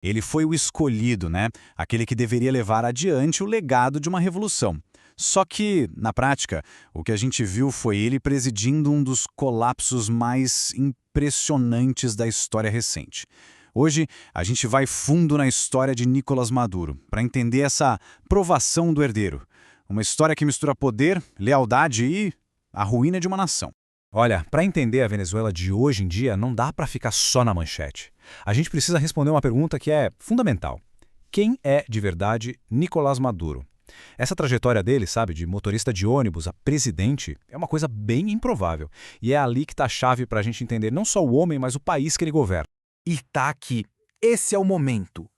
Ele foi o escolhido, né? Aquele que deveria levar adiante o legado de uma revolução. Só que, na prática, o que a gente viu foi ele presidindo um dos colapsos mais impressionantes da história recente. Hoje, a gente vai fundo na história de Nicolás Maduro, para entender essa provação do herdeiro. Uma história que mistura poder, lealdade e a ruína de uma nação. Olha, para entender a Venezuela de hoje em dia, não dá para ficar só na manchete. A gente precisa responder uma pergunta que é fundamental. Quem é, de verdade, Nicolás Maduro? Essa trajetória dele, sabe, de motorista de ônibus a presidente, é uma coisa bem improvável. E é ali que está a chave para a gente entender não só o homem, mas o país que ele governa. E tá aqui. Esse é o momento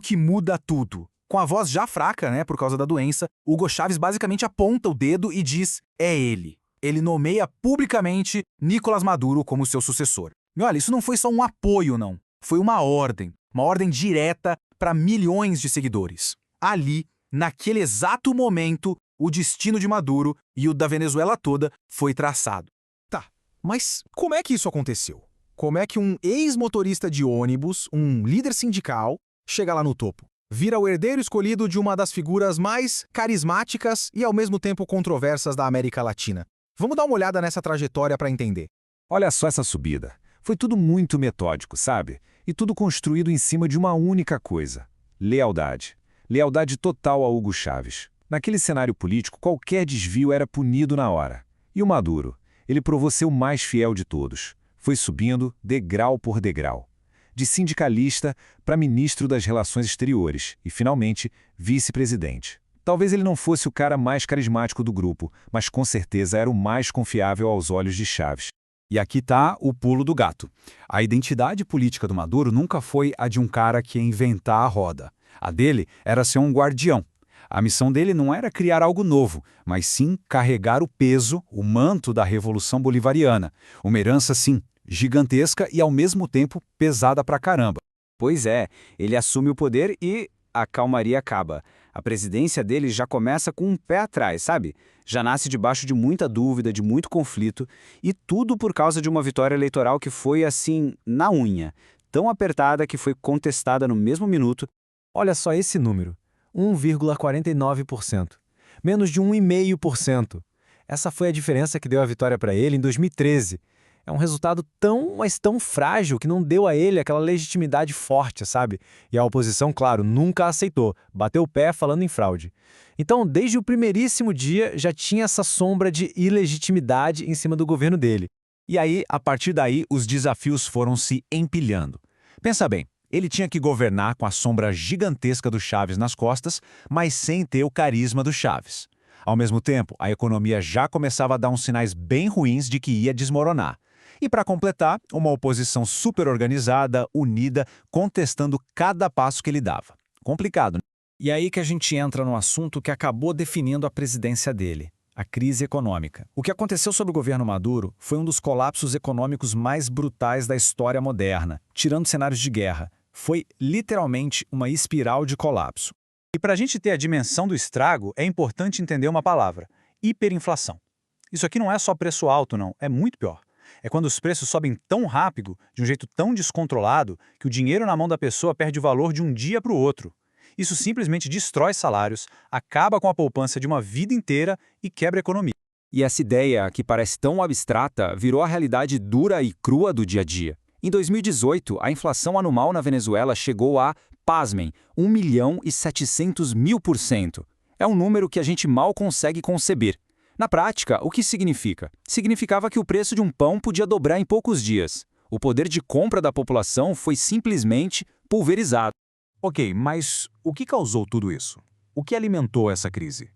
que muda tudo. Com a voz já fraca, né, por causa da doença, Hugo Chávez basicamente aponta o dedo e diz: é ele. Ele nomeia publicamente Nicolás Maduro como seu sucessor. E olha, isso não foi só um apoio, não. Foi uma ordem direta para milhões de seguidores. Ali, naquele exato momento, o destino de Maduro e o da Venezuela toda foi traçado. Tá, mas como é que isso aconteceu? Como é que um ex-motorista de ônibus, um líder sindical, chega lá no topo? Vira o herdeiro escolhido de uma das figuras mais carismáticas e ao mesmo tempo controversas da América Latina. Vamos dar uma olhada nessa trajetória para entender. Olha só essa subida. Foi tudo muito metódico, sabe? E tudo construído em cima de uma única coisa: lealdade. Lealdade total a Hugo Chávez. Naquele cenário político, qualquer desvio era punido na hora. E o Maduro? Ele provou ser o mais fiel de todos. Foi subindo degrau por degrau. De sindicalista para ministro das Relações Exteriores e, finalmente, vice-presidente. Talvez ele não fosse o cara mais carismático do grupo, mas com certeza era o mais confiável aos olhos de Chávez. E aqui está o pulo do gato. A identidade política do Maduro nunca foi a de um cara que ia inventar a roda. A dele era ser um guardião. A missão dele não era criar algo novo, mas sim carregar o peso, o manto da Revolução Bolivariana. Uma herança, sim, gigantesca e ao mesmo tempo pesada pra caramba. Pois é, ele assume o poder e a calmaria acaba. A presidência dele já começa com um pé atrás, sabe? Já nasce debaixo de muita dúvida, de muito conflito, e tudo por causa de uma vitória eleitoral que foi, assim, na unha. Tão apertada que foi contestada no mesmo minuto. Olha só esse número, 1,49%. Menos de 1,5%. Essa foi a diferença que deu a vitória para ele em 2013. É um resultado mas tão frágil que não deu a ele aquela legitimidade forte, sabe? E a oposição, claro, nunca aceitou, bateu o pé falando em fraude. Então, desde o primeiríssimo dia, já tinha essa sombra de ilegitimidade em cima do governo dele. E aí, a partir daí, os desafios foram se empilhando. Pensa bem, ele tinha que governar com a sombra gigantesca do Chávez nas costas, mas sem ter o carisma do Chávez. Ao mesmo tempo, a economia já começava a dar uns sinais bem ruins de que ia desmoronar. E para completar, uma oposição super organizada, unida, contestando cada passo que ele dava. Complicado, né? E aí que a gente entra no assunto que acabou definindo a presidência dele, a crise econômica. O que aconteceu sob o governo Maduro foi um dos colapsos econômicos mais brutais da história moderna, tirando cenários de guerra. Foi literalmente uma espiral de colapso. E para a gente ter a dimensão do estrago, é importante entender uma palavra: hiperinflação. Isso aqui não é só preço alto, não, é muito pior. É quando os preços sobem tão rápido, de um jeito tão descontrolado, que o dinheiro na mão da pessoa perde valor de um dia para o outro. Isso simplesmente destrói salários, acaba com a poupança de uma vida inteira e quebra a economia. E essa ideia, que parece tão abstrata, virou a realidade dura e crua do dia a dia. Em 2018, a inflação anual na Venezuela chegou a, pasmem, 1.700.000%. É um número que a gente mal consegue conceber. Na prática, o que significa? Significava que o preço de um pão podia dobrar em poucos dias. O poder de compra da população foi simplesmente pulverizado. Ok, mas o que causou tudo isso? O que alimentou essa crise?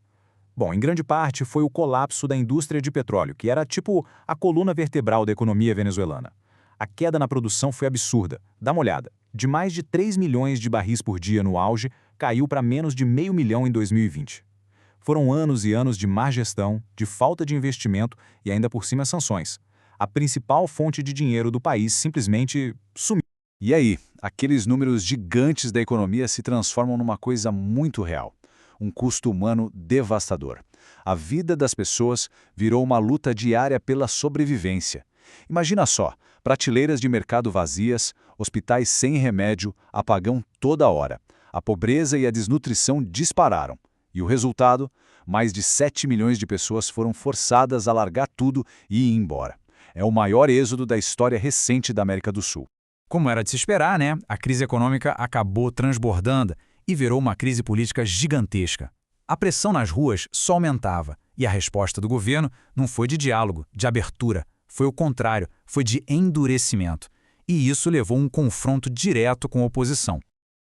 Bom, em grande parte foi o colapso da indústria de petróleo, que era tipo a coluna vertebral da economia venezuelana. A queda na produção foi absurda. Dá uma olhada. De mais de 3 milhões de barris por dia no auge, caiu para menos de 500 mil em 2020. Foram anos e anos de má gestão, de falta de investimento e ainda por cima sanções. A principal fonte de dinheiro do país simplesmente sumiu. E aí, aqueles números gigantes da economia se transformam numa coisa muito real. Um custo humano devastador. A vida das pessoas virou uma luta diária pela sobrevivência. Imagina só, Prateleiras de mercado vazias, hospitais sem remédio, apagão toda hora. A pobreza e a desnutrição dispararam. E o resultado? Mais de 7 milhões de pessoas foram forçadas a largar tudo e ir embora. É o maior êxodo da história recente da América do Sul. Como era de se esperar, né? A crise econômica acabou transbordando e virou uma crise política gigantesca. A pressão nas ruas só aumentava e a resposta do governo não foi de diálogo, de abertura. Foi o contrário, foi de endurecimento. E isso levou a um confronto direto com a oposição.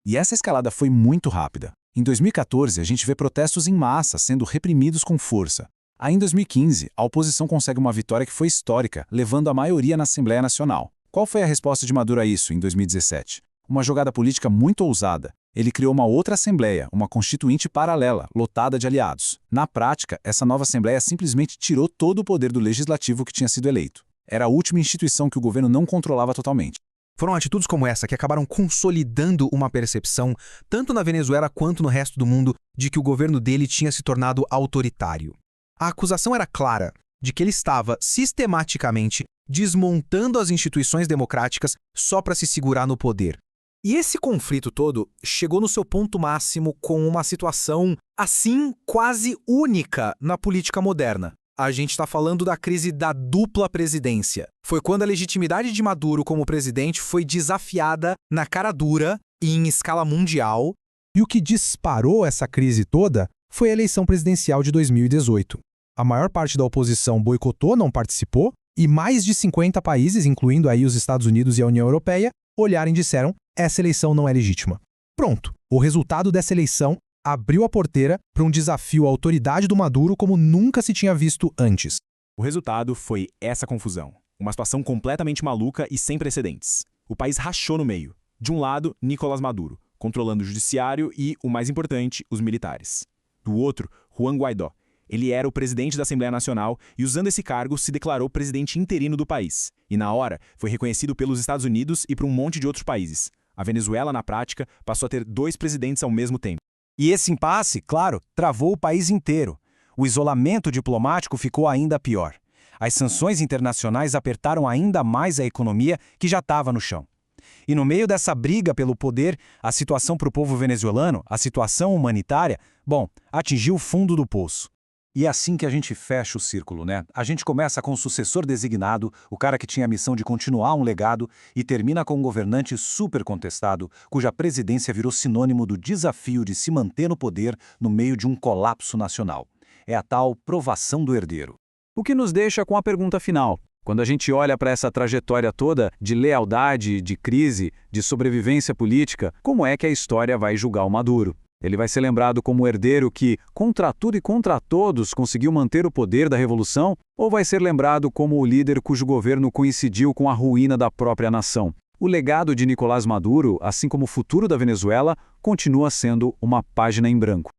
E essa escalada foi muito rápida. Em 2014, a gente vê protestos em massa sendo reprimidos com força. Aí, em 2015, a oposição consegue uma vitória que foi histórica, levando a maioria na Assembleia Nacional. Qual foi a resposta de Maduro a isso, em 2017? Uma jogada política muito ousada. Ele criou uma outra Assembleia, uma constituinte paralela, lotada de aliados. Na prática, essa nova Assembleia simplesmente tirou todo o poder do legislativo que tinha sido eleito. Era a última instituição que o governo não controlava totalmente. Foram atitudes como essa que acabaram consolidando uma percepção, tanto na Venezuela quanto no resto do mundo, de que o governo dele tinha se tornado autoritário. A acusação era clara de que ele estava, sistematicamente, desmontando as instituições democráticas só para se segurar no poder. E esse conflito todo chegou no seu ponto máximo com uma situação, assim, quase única na política moderna. A gente está falando da crise da dupla presidência. Foi quando a legitimidade de Maduro como presidente foi desafiada na cara dura e em escala mundial. E o que disparou essa crise toda foi a eleição presidencial de 2018. A maior parte da oposição boicotou, não participou, e mais de 50 países, incluindo aí os Estados Unidos e a União Europeia, olharam e disseram: essa eleição não é legítima. Pronto, o resultado dessa eleição abriu a porteira para um desafio à autoridade do Maduro como nunca se tinha visto antes. O resultado foi essa confusão. Uma situação completamente maluca e sem precedentes. O país rachou no meio. De um lado, Nicolás Maduro, controlando o judiciário e, o mais importante, os militares. Do outro, Juan Guaidó. Ele era o presidente da Assembleia Nacional e, usando esse cargo, se declarou presidente interino do país. E, na hora, foi reconhecido pelos Estados Unidos e por um monte de outros países. A Venezuela, na prática, passou a ter 2 presidentes ao mesmo tempo. E esse impasse, claro, travou o país inteiro. O isolamento diplomático ficou ainda pior. As sanções internacionais apertaram ainda mais a economia que já estava no chão. E no meio dessa briga pelo poder, a situação para o povo venezuelano, a situação humanitária, atingiu o fundo do poço. E é assim que a gente fecha o círculo, né? A gente começa com o sucessor designado, o cara que tinha a missão de continuar um legado, e termina com um governante super contestado, cuja presidência virou sinônimo do desafio de se manter no poder no meio de um colapso nacional. É a tal provação do herdeiro. O que nos deixa com a pergunta final. Quando a gente olha para essa trajetória toda de lealdade, de crise, de sobrevivência política, como é que a história vai julgar o Maduro? Ele vai ser lembrado como o herdeiro que, contra tudo e contra todos, conseguiu manter o poder da revolução? Ou vai ser lembrado como o líder cujo governo coincidiu com a ruína da própria nação? O legado de Nicolás Maduro, assim como o futuro da Venezuela, continua sendo uma página em branco.